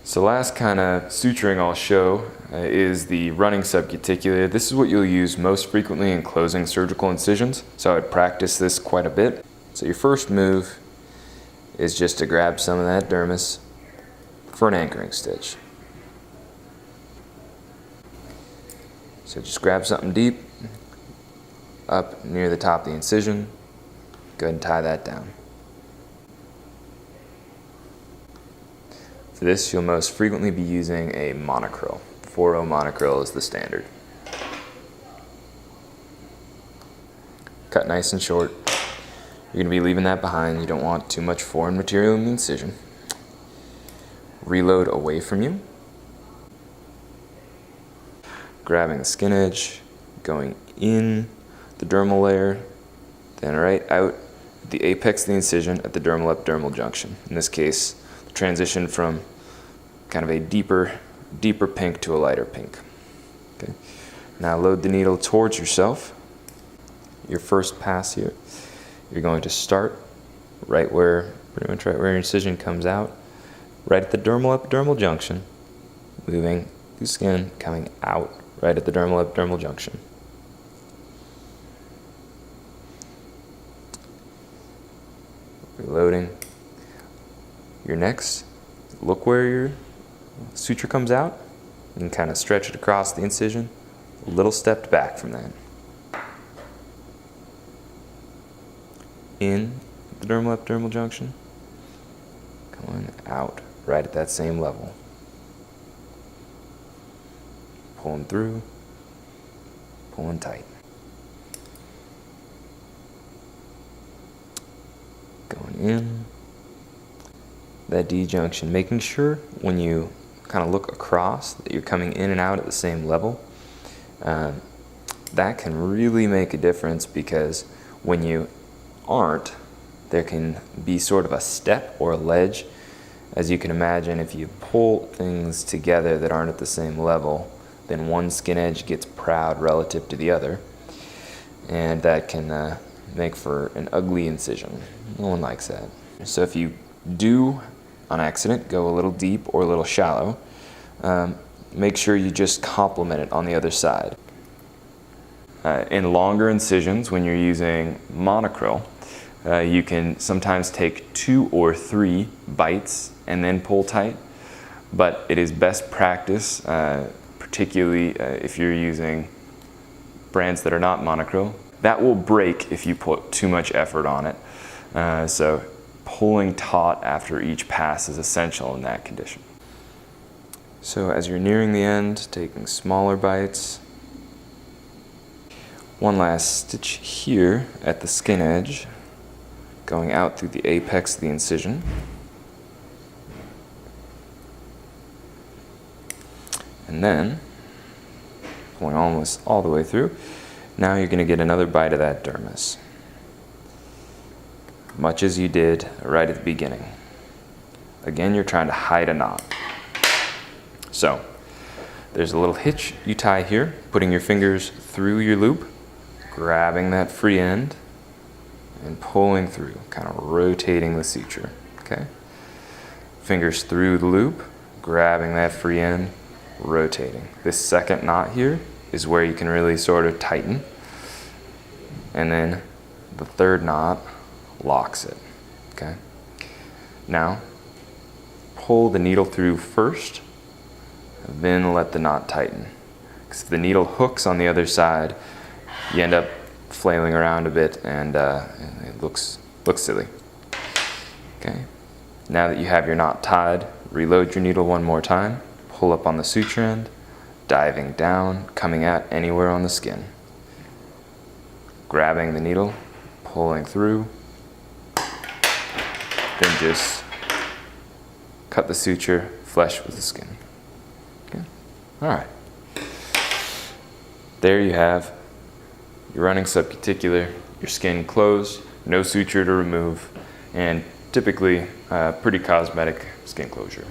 So last kind of suturing I'll show is the running subcuticular. This is what you'll use most frequently in closing surgical incisions, so I would practice this quite a bit. So your first move is just to grab some of that dermis for an anchoring stitch. So just grab something deep up near the top of the incision. Go ahead and tie that down. For this, you'll most frequently be using a monocryl. 4-0 monocryl is the standard. Cut nice and short. You're going to be leaving that behind. You don't want too much foreign material in the incision. Reload away from you. Grabbing the skin edge, going in the dermal layer, then right out the apex of the incision at the dermal epidermal junction. In this case, the transition from kind of a deeper pink to a lighter pink. Okay. Now load the needle towards yourself. Your first pass here, you're going to start pretty much right where your incision comes out, right at the dermal epidermal junction, moving through skin, coming out right at the dermal epidermal junction. Reloading. Your next, look where your suture comes out and kind of stretch it across the incision, a little stepped back from that. In the dermal epidermal junction, going out right at that same level. Pulling through, pulling tight. Going in, that D junction, making sure when you kind of look across that you're coming in and out at the same level. That can really make a difference, because when you aren't, there can be sort of a step or a ledge. As you can imagine, if you pull things together that aren't at the same level, then one skin edge gets proud relative to the other, and that can make for an ugly incision. No one likes that. So if you do, on accident, go a little deep or a little shallow, make sure you just complement it on the other side. In longer incisions, when you're using monocryl, you can sometimes take 2 or 3 bites and then pull tight, but it is best practice, particularly if you're using brands that are not monocryl. That will break if you put too much effort on it. So pulling taut after each pass is essential in that condition. So as you're nearing the end, taking smaller bites. One last stitch here at the skin edge, going out through the apex of the incision. And then, pulling almost all the way through, now you're going to get another bite of that dermis, much as you did right at the beginning. Again, you're trying to hide a knot. So, there's a little hitch you tie here, putting your fingers through your loop, grabbing that free end, and pulling through, kind of rotating the suture, okay? Fingers through the loop, grabbing that free end, rotating. This second knot here is where you can really sort of tighten, and then the third knot locks it, okay? Now, pull the needle through first, then let the knot tighten. Because if the needle hooks on the other side, you end up flailing around a bit, and it looks silly. Okay. Now that you have your knot tied, reload your needle one more time, pull up on the suture end, diving down, coming out anywhere on the skin. Grabbing the needle, pulling through, then just cut the suture flush with the skin. Okay. All right. There you have your running subcuticular, your skin closed, no suture to remove, and typically pretty cosmetic skin closure.